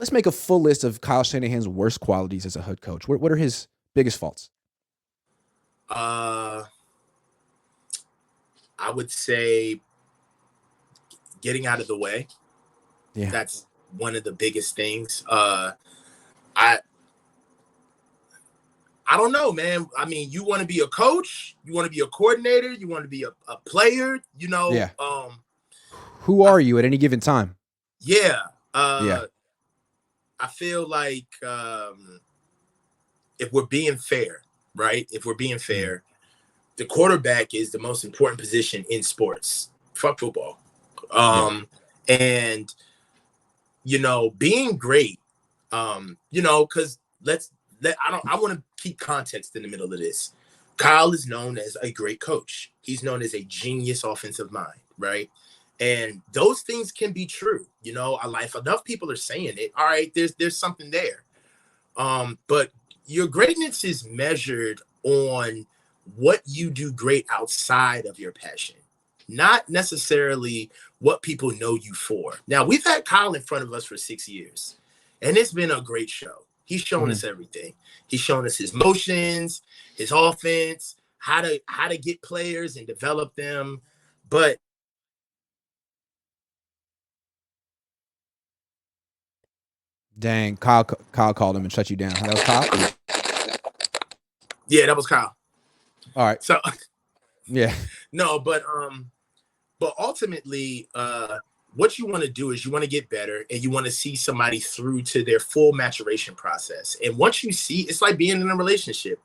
let's make a full list of Kyle Shanahan's worst qualities as a head coach. What are his biggest faults? I would say getting out of the way. Yeah. That's one of the biggest things. I don't know, man. I mean, you want to be a coach, you want to be a coordinator, you want to be a player, you know. Yeah. Who are you at any given time? Yeah. Yeah. I feel like if we're being fair, right? If we're being fair, the quarterback is the most important position in sports. Fuck football. And you know, being great, you know, because I want to keep context in the middle of this. Kyle is known as a great coach. He's known as a genius offensive mind, right? And those things can be true. You know, if enough people are saying it, all right, there's something there. But your greatness is measured on what you do great outside of your passion, not necessarily what people know you for. Now, we've had Kyle in front of us for 6 years, and it's been a great show. He's shown us everything. He's shown us his motions, his offense, how to get players and develop them. But dang, Kyle called him and shut you down. That was Kyle? Yeah, that was Kyle. All right. So yeah. No, but ultimately, what you want to do is you want to get better and you want to see somebody through to their full maturation process. And once you see, it's like being in a relationship.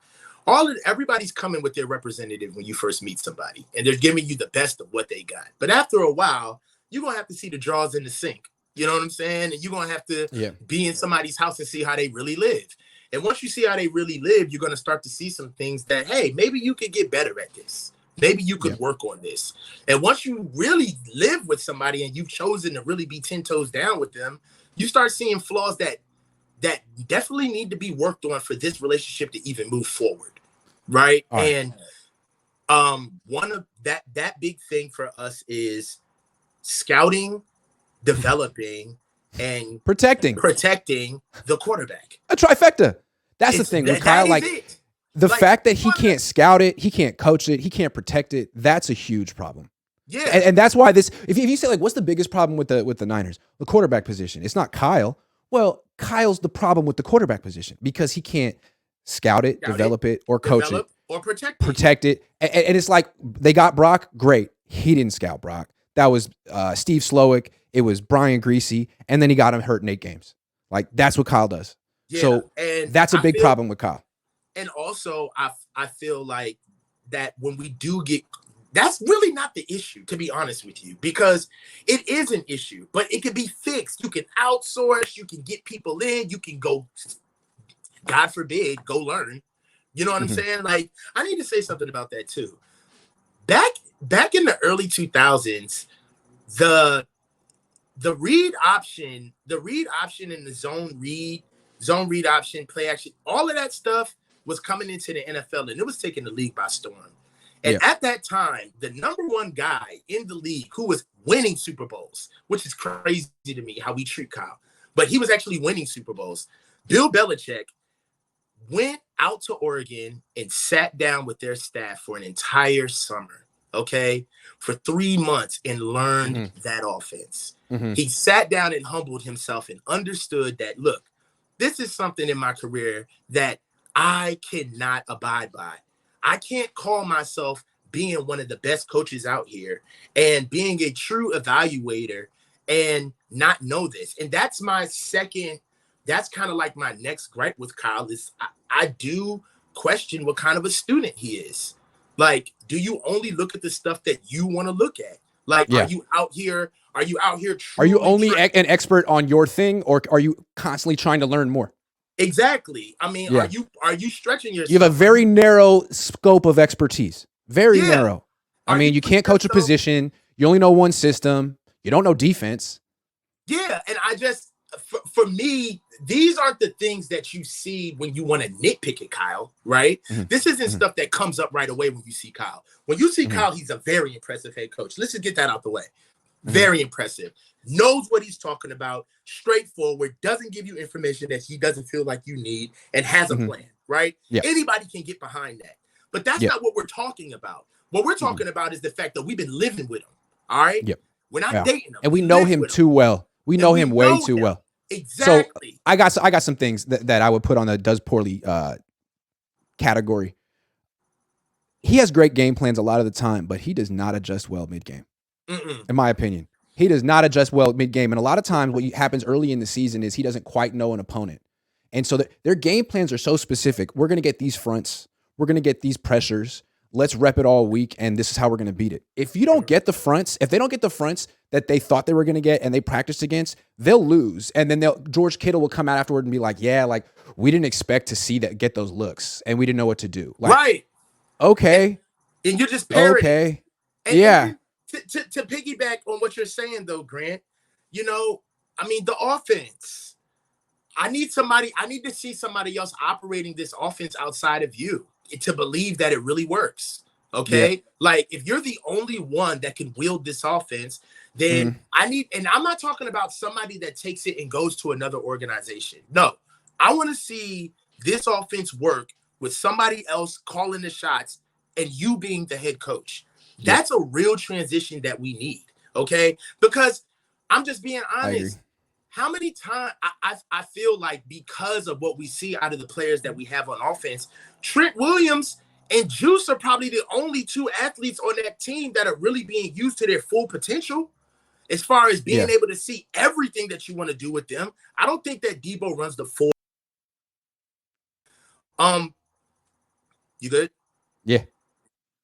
Everybody's coming with their representative when you first meet somebody, and they're giving you the best of what they got. But after a while, you're gonna have to see the drawers in the sink. You know what I'm saying? And you're gonna have to be in somebody's house and see how they really live. And once you see how they really live, you're gonna start to see some things that, hey, maybe you could get better at this. Maybe you could work on this. And once you really live with somebody and you've chosen to really be 10 toes down with them, you start seeing flaws that definitely need to be worked on for this relationship to even move forward. Right. And one of that big thing for us is scouting, developing, and protecting the quarterback. A trifecta. That's the thing with Kyle. The fact that he can't scout it, he can't coach it, he can't protect it, that's a huge problem. Yeah. And that's why this, if you say like, what's the biggest problem with the Niners? The quarterback position. It's not Kyle. Well, Kyle's the problem with the quarterback position because he can't scout it, develop it, or coach it. Or protect it. And it's like, they got Brock, great. He didn't scout Brock. That was Steve Slowick. It was Brian Greasy. And then he got him hurt in 8 games. Like, that's what Kyle does. Yeah, so that's a big problem with Kyle. And also, I feel like that when we do get, that's really not the issue, to be honest with you, because it is an issue, but it can be fixed. You can outsource, you can get people in, you can go, God forbid, go learn. You know what I'm saying? Like, I need to say something about that too. Back in the early 2000s, the read option and the zone read option, play action, all of that stuff was coming into the NFL, and it was taking the league by storm. And at that time, the number one guy in the league who was winning Super Bowls, which is crazy to me how we treat Kyle, but he was actually winning Super Bowls. Bill Belichick went out to Oregon and sat down with their staff for an entire summer, okay, for 3 months and learned that offense. He sat down and humbled himself and understood that, look, this is something in my career that I cannot abide by. I can't call myself being one of the best coaches out here and being a true evaluator and not know this. And that's that's kind of like my next gripe with Kyle is I do question what kind of a student he is. Like, do you only look at the stuff that you want to look at? Like, are you out here? Are you only an expert on your thing, or are you constantly trying to learn more? Exactly. I mean, are you stretching yourself? You have a very narrow scope of expertise. Very narrow. I mean, you can't coach a position. You only know one system. You don't know defense. Yeah, and I just, for me, these aren't the things that you see when you want to nitpick at Kyle, right? This isn't stuff that comes up right away when you see Kyle. When you see Kyle, he's a very impressive head coach. Let's just get that out the way. Very impressive. Knows what he's talking about, straightforward, doesn't give you information that he doesn't feel like you need, and has a plan, right? Yeah. Anybody can get behind that. But that's Yeah. not what we're talking about. What we're talking about is the fact that we've been living with him, all right? Yep. We're not dating him. And we know him too well. We know him way too well. Exactly. So I got some things that I would put on the does poorly category. He has great game plans a lot of the time, but he does not adjust well mid-game. In my opinion, he does not adjust well mid-game. And a lot of times what happens early in the season is he doesn't quite know an opponent. And so their game plans are so specific. We're going to get these fronts. We're going to get these pressures. Let's rep it all week, and this is how we're going to beat it. If you don't get the fronts, if they don't get the fronts that they thought they were going to get and they practiced against, they'll lose. And then George Kittle will come out afterward and be like, yeah, like we didn't expect to see that, get those looks, and we didn't know what to do. Like, right. Okay. And you're just parroting. Okay. And, yeah. To piggyback on what you're saying, though, Grant, I mean, the offense, I need to see somebody else operating this offense outside of you to believe that it really works. Okay. Yeah. Like if you're the only one that can wield this offense, then and I'm not talking about somebody that takes it and goes to another organization. No, I want to see this offense work with somebody else calling the shots and you being the head coach. That's a real transition that we need. Okay. Because I'm just being honest. How many times I feel like because of what we see out of the players that we have on offense, Trent Williams and Juice are probably the only two athletes on that team that are really being used to their full potential as far as being able to see everything that you want to do with them. I don't think that Debo runs the full. You good? Yeah.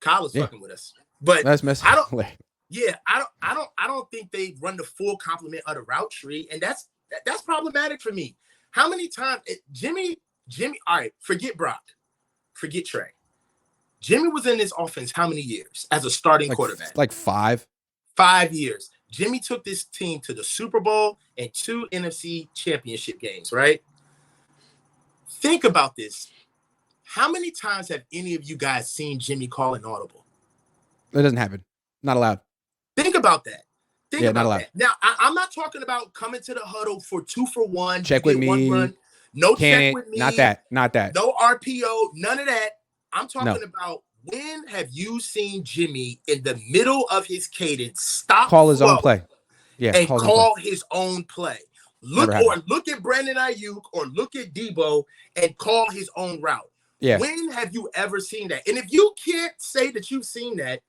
Kyle is fucking with us. But that's messy. I don't think they run the full complement of the route tree, and that's problematic for me. How many times Jimmy, all right, forget Brock, forget Trey. Jimmy was in this offense how many years as a starting quarterback? Like 5. 5 years. Jimmy took this team to the Super Bowl and 2 NFC championship games, right? Think about this. How many times have any of you guys seen Jimmy call an audible? It doesn't happen. Not allowed. Think about that. Think about not allowed. that. Now, I'm not talking about coming to the huddle for 2 for 1. Check with me. 1 run. No check with me. Not that. No RPO. None of that. I'm talking about when have you seen Jimmy in the middle of his cadence call his own play? Yeah, and call his own play. Look at Brandon Ayuk or look at Debo and call his own route. Yeah. When have you ever seen that? And if you can't say that you've seen that,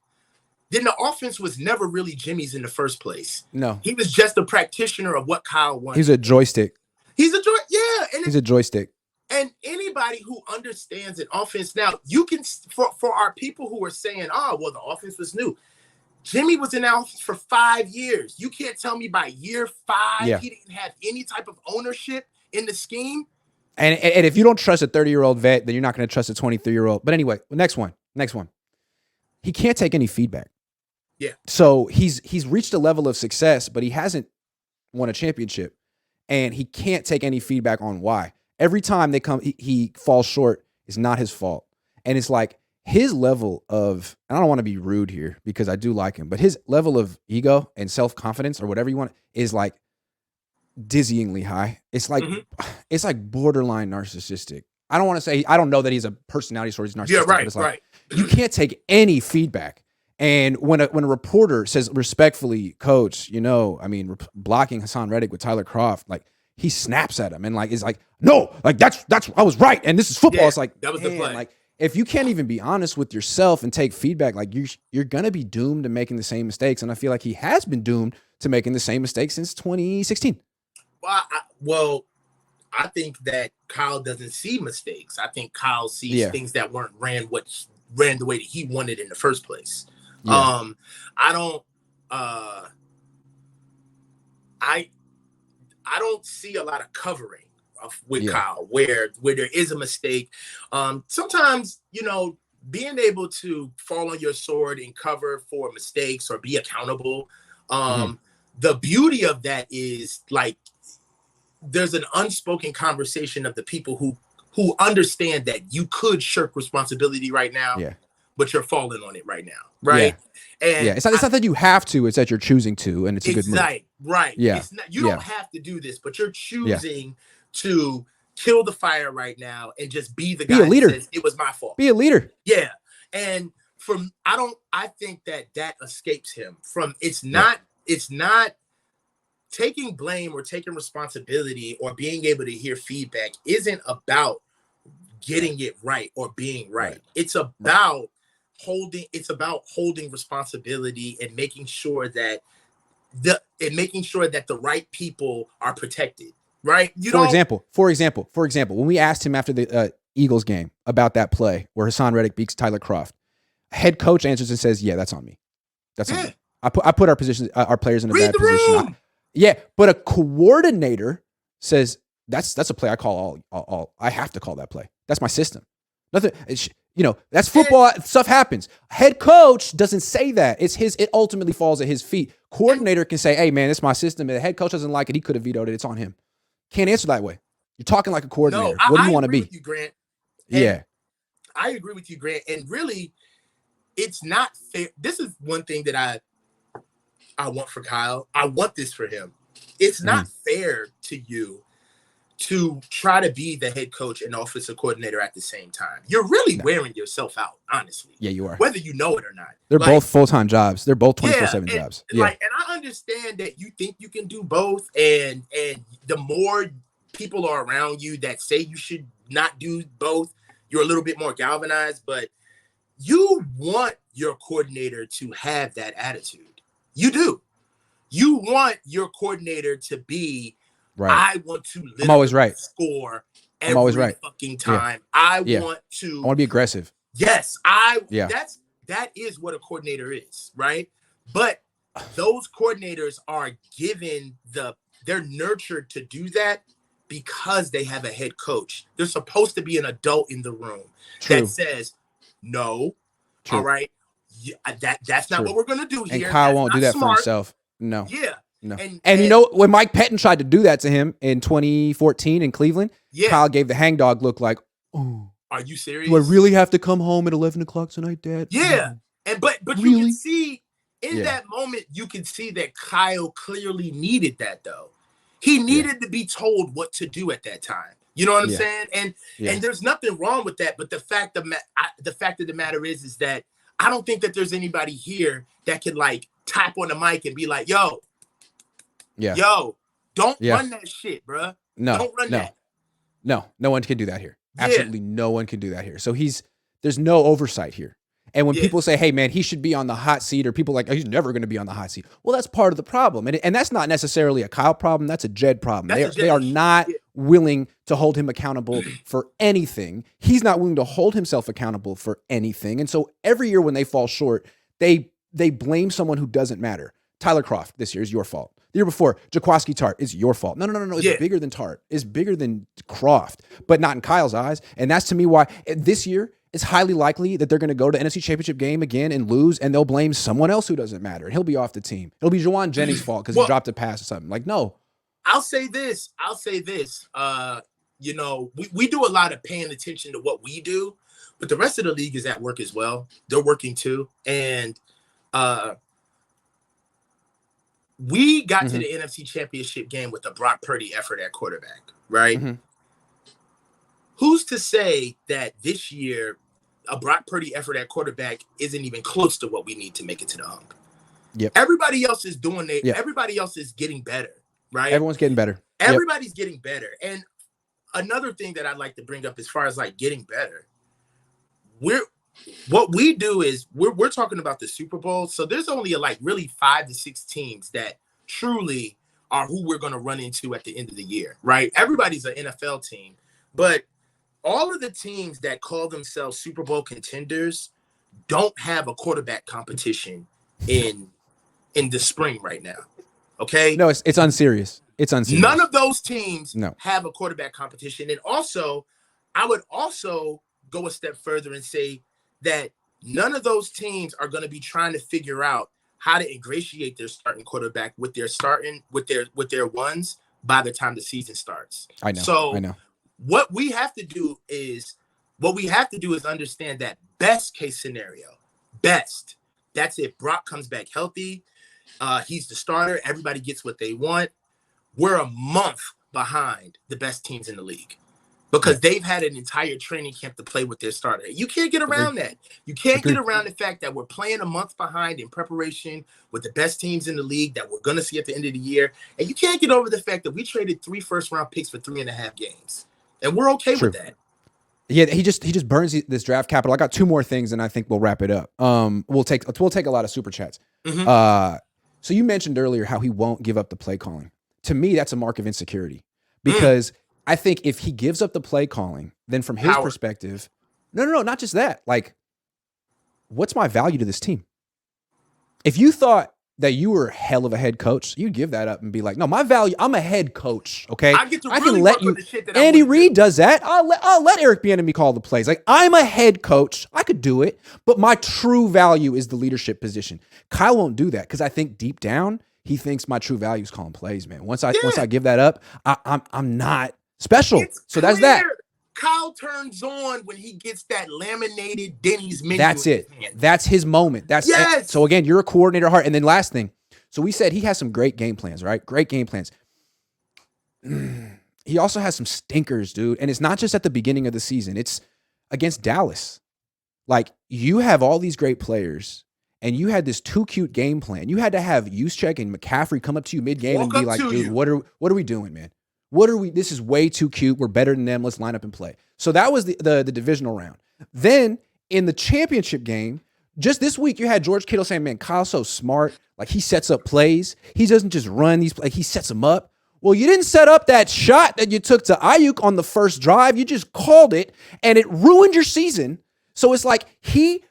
then the offense was never really Jimmy's in the first place. No. He was just a practitioner of what Kyle wanted. He's a joystick. He's a joystick. Yeah. And he's a joystick. And anybody who understands an offense now, you can, for our people who are saying, oh, well, the offense was new. Jimmy was in the offense for 5 years. You can't tell me by year 5 he didn't have any type of ownership in the scheme. And if you don't trust a 30-year-old vet, then you're not going to trust a 23-year-old. But anyway, next one. He can't take any feedback. Yeah. So he's reached a level of success, but he hasn't won a championship. And he can't take any feedback on why. Every time he falls short, it's not his fault. And it's like his level of, and I don't want to be rude here because I do like him, but his level of ego and self-confidence or whatever you want is like dizzyingly high. It's like it's like borderline narcissistic. I don't want to say, I don't know that he's a personality disorder, he's narcissistic. Yeah, right, but it's like, you can't take any feedback. And when a reporter says respectfully, coach, blocking Hassan Reddick with Tyler Croft, like he snaps at him and like is like, no, like that's I was right, and this is football. Yeah, it's like that was the play. Like if you can't even be honest with yourself and take feedback, like you're gonna be doomed to making the same mistakes. And I feel like he has been doomed to making the same mistakes since 2016. Well, I think that Kyle doesn't see mistakes. I think Kyle sees things that weren't ran the way that he wanted in the first place. Yeah. I don't see a lot of covering with Kyle where there is a mistake. Sometimes, being able to fall on your sword and cover for mistakes or be accountable. The beauty of that is like, there's an unspoken conversation of the people who understand that you could shirk responsibility right now. Yeah. but you're falling on it right now, right? Yeah. And it's not that you have to, it's that you're choosing to, and it's a good move. Right. Yeah. It's not, you don't have to do this, but you're choosing Yeah. to kill the fire right now and just be the guy a leader. That says it was my fault. Be a leader. Yeah. And I think that escapes him from, it's not taking blame or taking responsibility or being able to hear feedback isn't about getting it right or being right. It's about holding responsibility and making sure that the right people are protected. Right. For example, when we asked him after the Eagles game about that play where Hassan Reddick beats Tyler Croft, head coach answers and says, "Yeah, that's on me. That's on me. I put our players in a bad position." Yeah, but a coordinator says that's a play I call all. I have to call that play. That's my system. Nothing. That's football. Stuff happens. Head coach doesn't say that. It ultimately falls at his feet. Coordinator can say, "Hey, man, it's my system." And the head coach doesn't like it. He could have vetoed it. It's on him. Can't answer that way. You're talking like a coordinator. No, what do you want to be? With you, Grant. Yeah, I agree with you, Grant. And really, it's not fair. This is one thing that I want for Kyle. I want this for him. It's not fair to you to try to be the head coach and offensive coordinator at the same time. You're really wearing yourself out, honestly. Yeah, you are. Whether you know it or not. They're both full-time jobs. They're both 24/7 jobs. Yeah. And I understand that you think you can do both. And the more people are around you that say you should not do both, you're a little bit more galvanized. But you want your coordinator to have that attitude. You do. You want your coordinator to be, I want to I'm always right. Score every I'm always right. fucking time. I want to be aggressive. Yes, that is what a coordinator is, right? But those coordinators are given they're nurtured to do that because they have a head coach. There's supposed to be an adult in the room that says, no, all right, that's not what we're gonna do here. And Kyle won't do that for himself. No. Yeah. No. And when Mike Pettin tried to do that to him in 2014 in Cleveland, Kyle gave the hangdog look like, oh, are you serious? Do I really have to come home at 11 o'clock tonight, Dad? Yeah. And but really? You can see in that moment, you can see that Kyle clearly needed that though. He needed to be told what to do at that time. You know what I'm saying? And there's nothing wrong with that. But the fact of the matter is that I don't think that there's anybody here that could like tap on the mic and be like, yo, don't run that shit, bro. No, don't run that. No one can do that here. Absolutely no one can do that here. So there's no oversight here. And when people say, hey, man, he should be on the hot seat, or people like, oh, he's never going to be on the hot seat. Well, that's part of the problem. And that's not necessarily a Kyle problem. That's a Jed problem. They are not willing to hold him accountable for anything. He's not willing to hold himself accountable for anything. And so every year when they fall short, they blame someone who doesn't matter. Tyler Croft this year is your fault. The year before, Jaquaski Tart is your fault. No. It's bigger than Tart. It's bigger than Croft, but not in Kyle's eyes. And that's to me why this year it's highly likely that they're going to go to NFC Championship game again and lose, and they'll blame someone else who doesn't matter. And he'll be off the team. It'll be Juwan Jennings' fault because he dropped a pass or something. Like, no. I'll say this. We do a lot of paying attention to what we do, but the rest of the league is at work as well. They're working too. And we got to the NFC Championship game with a Brock Purdy effort at quarterback, right? Mm-hmm. Who's to say that this year a Brock Purdy effort at quarterback isn't even close to what we need to make it to the hump? Yep. Everybody else is doing it. Yep. Everybody else is getting better, right? Everyone's getting better. Everybody's getting better. And another thing that I'd like to bring up as far as like getting better, what we do is we're talking about the Super Bowl. So there's only like really 5 to 6 teams that truly are who we're going to run into at the end of the year, right? Everybody's an NFL team, but all of the teams that call themselves Super Bowl contenders don't have a quarterback competition in the spring right now. Okay. No, it's unserious. It's unserious. None of those teams have a quarterback competition. And also, I would also go a step further and say that none of those teams are going to be trying to figure out how to ingratiate their starting quarterback with their ones by the time the season starts. I know. What we have to do is understand that best case scenario, that's if Brock comes back healthy. He's the starter. Everybody gets what they want. We're a month behind the best teams in the league because they've had an entire training camp to play with their starter. You can't get around that. You can't get around the fact that we're playing a month behind in preparation with the best teams in the league that we're going to see at the end of the year. And you can't get over the fact that we traded 3 first-round picks for 3.5 games. And we're okay with that. Yeah, he just burns this draft capital. I got 2 more things, and I think we'll wrap it up. We'll take a lot of super chats. So you mentioned earlier how he won't give up the play calling. To me, that's a mark of insecurity because I think if he gives up the play calling, then from his perspective, no, not just that. Like, what's my value to this team? If you thought that you were a hell of a head coach, you'd give that up and be like, no, my value, I'm a head coach. Okay. I can let you. Andy Reid does that. I'll let Eric Bieniemy call the plays. Like, I'm a head coach. I could do it, but my true value is the leadership position. Kyle won't do that because I think deep down he thinks my true value is calling plays, man. Once I give that up, I'm not special. So that's that. Kyle turns on when he gets that laminated Denny's menu. That's it. That's his moment. That's it. So again, you're a coordinator heart. And then last thing. So we said he has some great game plans, right? Great game plans. He also has some stinkers, dude. And it's not just at the beginning of the season. It's against Dallas. Like, you have all these great players and you had this too cute game plan. You had to have Juszczyk and McCaffrey come up to you mid-game and be like, dude, what are we doing, man? This is way too cute. We're better than them. Let's line up and play. So that was the divisional round. Then in the championship game, just this week, you had George Kittle saying, man, Kyle's so smart. Like, he sets up plays. He doesn't just run these plays. He sets them up. Well, you didn't set up that shot that you took to Ayuk on the first drive. You just called it, and it ruined your season. So it's like he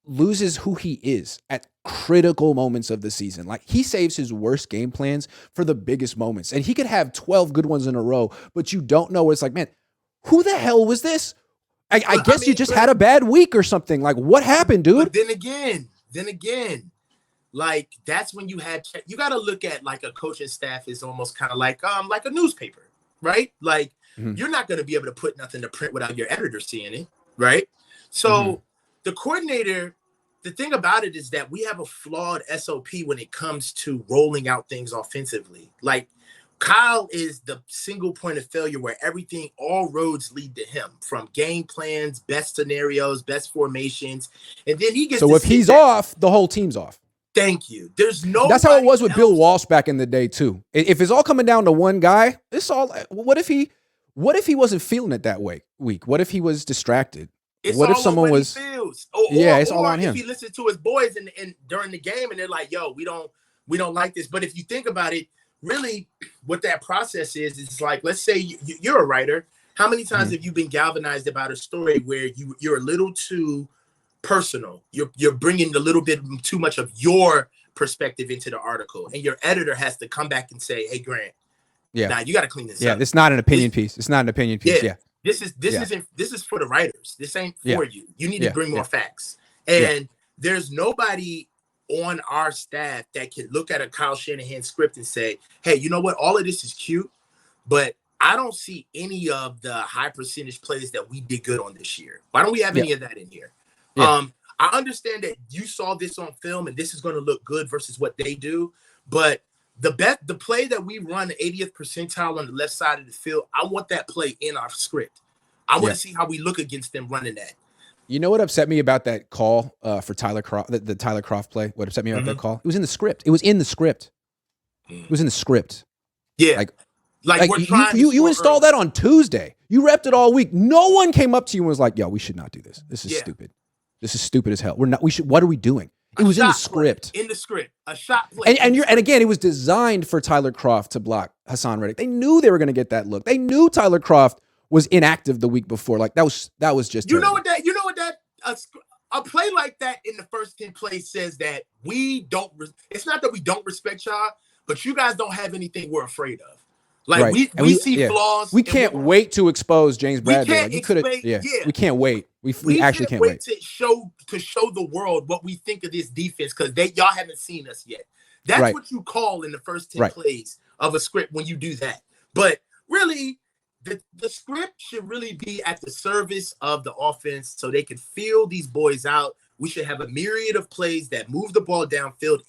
loses who he is at critical moments of the season. Like, he saves his worst game plans for the biggest moments. And he could have 12 good ones in a row, but you don't know. It's like, man, who the hell was this? I guess you just had a bad week or something. Like, what happened, dude? But then again, like, that's when you got to look at, like, a coaching staff is almost kind of like a newspaper, right? Like, you're not going to be able to put nothing to print without your editor seeing it, right? So the coordinator, the thing about it is that we have a flawed SOP when it comes to rolling out things offensively. Like, Kyle is the single point of failure where all roads lead to him, from game plans, best scenarios, best formations. And then he gets if he's off, the whole team's off. Thank you. That's how it was with Bill Walsh back in the day too. If it's all coming down to one guy, what if he wasn't feeling it that week? What if he was distracted? What if someone was it's all on him. If he listened to his boys and during the game and they're like, yo, we don't like this. But if you think about it, really what that process is, it's like, let's say you're a writer. How many times have you been galvanized about a story where you're a little too personal? You're bringing a little bit too much of your perspective into the article, and your editor has to come back and say, hey, Grant, nah, you got to clean this up. Yeah, it's not an opinion piece. It's not an opinion piece. Yeah. This is for the writers. This ain't for you. You need to bring more facts. And there's nobody on our staff that can look at a Kyle Shanahan script and say, hey, you know what? All of this is cute, but I don't see any of the high percentage plays that we did good on this year. Why don't we have any of that in here? I understand that you saw this on film and this is going to look good versus what they do, but the play that we run, the 80th percentile on the left side of the field, I want that play in our script. I want to see how we look against them running that. You know what upset me about that call for Tyler Croft, the Tyler Croft play? What upset me about that call? It was in the script. It was in the script. Yeah. Like we're trying you installed that on Tuesday. You repped it all week. No one came up to you and was like, yo, we should not do this. This is stupid. This is stupid as hell. What are we doing? It was in the script. A shot play. And again, it was designed for Tyler Croft to block Hassan Reddick. They knew they were going to get that look. They knew Tyler Croft was inactive the week before. Like, that was just terrible. A play like that in the first 10 plays says that it's not that we don't respect y'all, but you guys don't have anything we're afraid of. Like, we see flaws. We can't wait to expose James Bradley. We can't wait. We actually can't wait to show the world what we think of this defense, because y'all haven't seen us yet. That's what you call in the first 10 plays of a script when you do that. But really, the script should really be at the service of the offense so they can feel these boys out. We should have a myriad of plays that move the ball downfield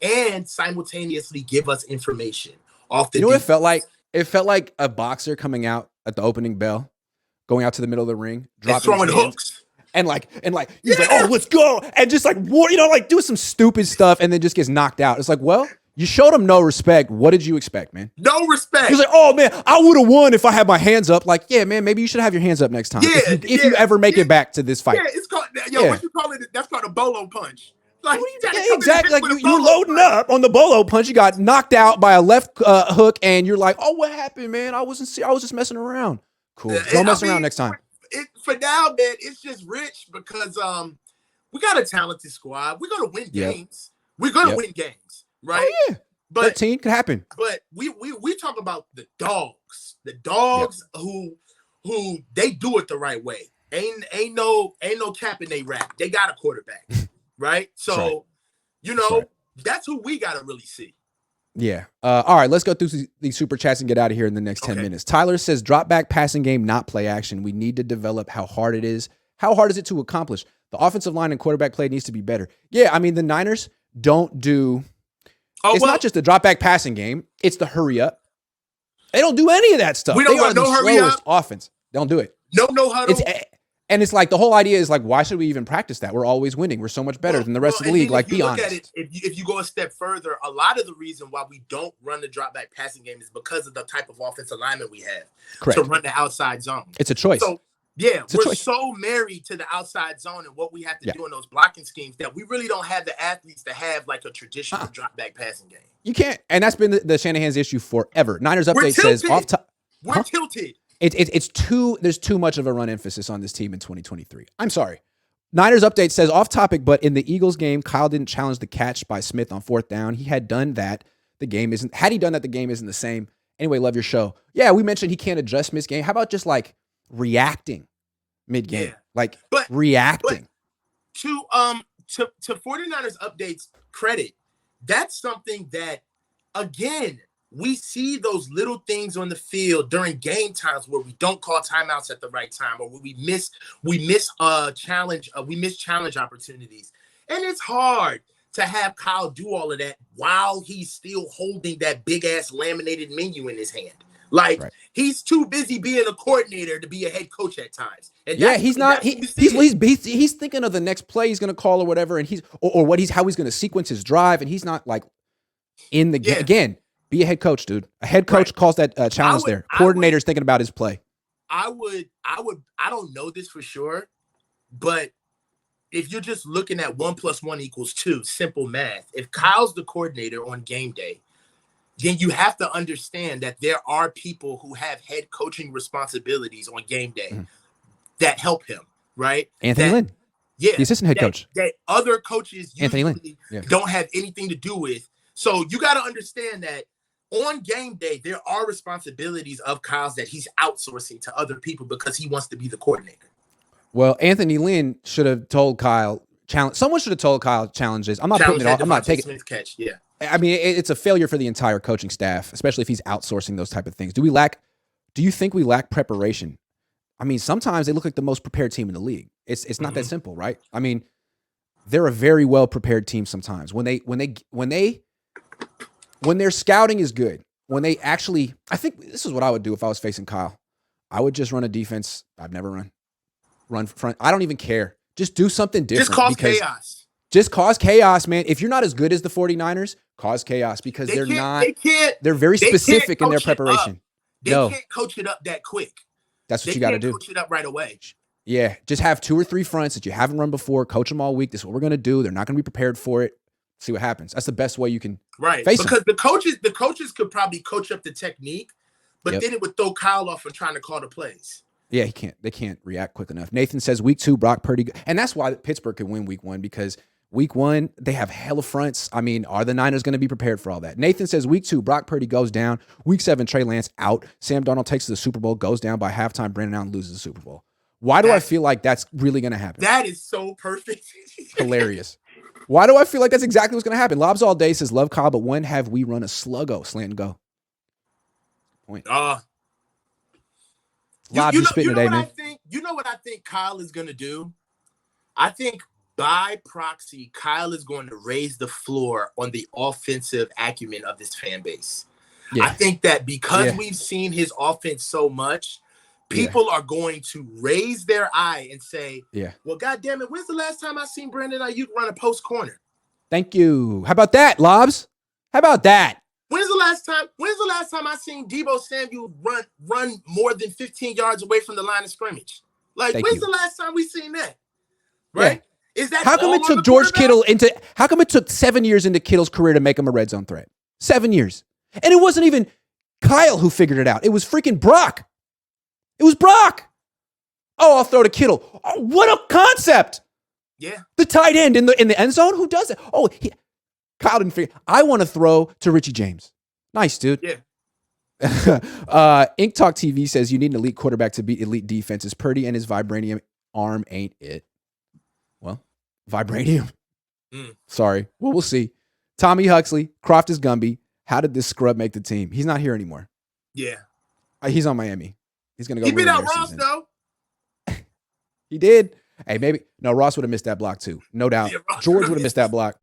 and simultaneously give us information off the You know what it defense. felt like? It felt like a boxer coming out at the opening bell, going out to the middle of the ring, dropping his throwing hands, hooks. and he's like, oh, let's go, and just like like do some stupid stuff, and then just gets knocked out. It's like, well, you showed him no respect. What did you expect, man? No respect. He's like, oh man, I would have won if I had my hands up. Like, yeah, man, maybe you should have your hands up next time. If you ever make it back to this fight. Yeah, it's called what you call it? That's called a bolo punch. Like, exactly. Like you were loading up on the bolo punch. You got knocked out by a left hook, and you're like, "Oh, what happened, man? I was just messing around." Cool. Don't mess around next time. For now, man, it's just rich because we got a talented squad. We're gonna win games. We're gonna win games, right? Oh, yeah. But 13 could happen. But we talk about the dogs who they do it the right way. Ain't no cap in they rap. They got a quarterback. Right. So, that's who we got to really see. Yeah. All right. Let's go through these super chats and get out of here in the next 10 minutes. Tyler says, drop back passing game, not play action. We need to develop how hard it is. How hard is it to accomplish? The offensive line and quarterback play needs to be better. Yeah. I mean, the Niners don't do. Not just the drop back passing game. It's the hurry up. They don't do any of that stuff. We don't want no hurry up. Offense. They don't do it. No huddle. And it's like the whole idea is like, why should we even practice that? We're always winning. We're so much better than the rest of the league. Like, be honest. At it, if you go a step further, a lot of the reason why we don't run the drop back passing game is because of the type of offensive alignment we have to run the outside zone. It's a choice. So we're so married to the outside zone and what we have to do in those blocking schemes that we really don't have the athletes to have like a traditional drop back passing game. You can't, and that's been the Shanahan's issue forever. Niners update says off top. We're tilted. There's too much of a run emphasis on this team in 2023. I'm sorry. Niners update says off topic, but in the Eagles game, Kyle didn't challenge the catch by Smith on 4th down. He had done that. The game isn't the same. Anyway, love your show. Yeah, we mentioned he can't adjust mid-game. How about just like reacting mid-game? Reacting. But to 49ers updates credit, that's something that, again, we see those little things on the field during game times where we don't call timeouts at the right time, or where we miss challenge opportunities. And it's hard to have Kyle do all of that while he's still holding that big ass laminated menu in his hand. Like he's too busy being a coordinator to be a head coach at times. And he's not. He's thinking of the next play he's going to call or whatever, and how he's going to sequence his drive, and he's not like in the game again. Be a head coach, dude. A head coach calls that challenge there. Coordinator's thinking about his play. I don't know this for sure, but if you're just looking at 1 + 1 = 2, simple math, if Kyle's the coordinator on game day, then you have to understand that there are people who have head coaching responsibilities on game day that help him, right? Anthony Lynn. Yeah. The assistant head coach. That other coaches usually don't have anything to do with. So you got to understand that on game day, there are responsibilities of Kyle's that he's outsourcing to other people because he wants to be the coordinator. Well, Anthony Lynn should have told Kyle someone should have told Kyle challenges. I'm not putting it on. I'm not taking Smith catch. Yeah. I mean, it's a failure for the entire coaching staff, especially if he's outsourcing those type of things. Do you think we lack preparation? I mean, sometimes they look like the most prepared team in the league. It's not that simple, right? I mean, they're a very well prepared team sometimes. When their scouting is good, I think this is what I would do if I was facing Kyle. I would just run a defense I've never run front. I don't even care. Just do something different. Just cause chaos. Just cause chaos, man. If you're not as good as the 49ers, cause chaos because they're very specific in their preparation. They can't coach it up that quick. That's what you got to do. Coach it up right away. Yeah, just have 2 or 3 fronts that you haven't run before. Coach them all week. This is what we're going to do. They're not going to be prepared for it. See what happens. That's the best way you can face because them. the coaches could probably coach up the technique, but then it would throw Kyle off for trying to call the plays. Yeah, they can't react quick enough. Nathan says week 2, Brock Purdy. And that's why Pittsburgh could win week 1 because week 1, they have hella fronts. I mean, are the Niners going to be prepared for all that? Nathan says week 2, Brock Purdy goes down. Week 7, Trey Lance out. Sam Darnold takes the Super Bowl, goes down by halftime. Brandon Allen loses the Super Bowl. Why do I feel like that's really going to happen? That is so perfect. Hilarious. Why do I feel like that's exactly what's going to happen? Lobs all day says, love Kyle, but when have we run a sluggo? Slant and go. Point. Lobs, you spitting today, man. You know what I think Kyle is going to do? I think by proxy, Kyle is going to raise the floor on the offensive acumen of this fan base. Yeah. I think that because we've seen his offense so much, people are going to raise their eye and say, well, goddamn it, when's the last time I seen Brandon Ayuk run a post corner? Thank you. How about that, Lobs? How about that? When's the last time I seen Deebo Samuel run more than 15 yards away from the line of scrimmage? Like, when's the last time we seen that? Right? Yeah. Is that how come it took George Kittle how come it took 7 years into Kittle's career to make him a red zone threat? 7 years. And it wasn't even Kyle who figured it out. It was freaking Brock. It was Brock. Oh, I'll throw to Kittle. Oh, what a concept. Yeah. The tight end in the end zone? Who does it? Oh, Kyle didn't figure. I want to throw to Richie James. Nice, dude. Yeah. Ink Talk TV says you need an elite quarterback to beat elite defenses. Purdy and his vibranium arm ain't it. Well, vibranium. Sorry. Well, we'll see. Tommy Huxley, Croft is Gumby. How did this scrub make the team? He's not here anymore. Yeah. He's on Miami. He's going to go. He beat out Ross, though. He did. Hey, maybe. No, Ross would have missed that block, too. No doubt. Yeah, George would have missed that block.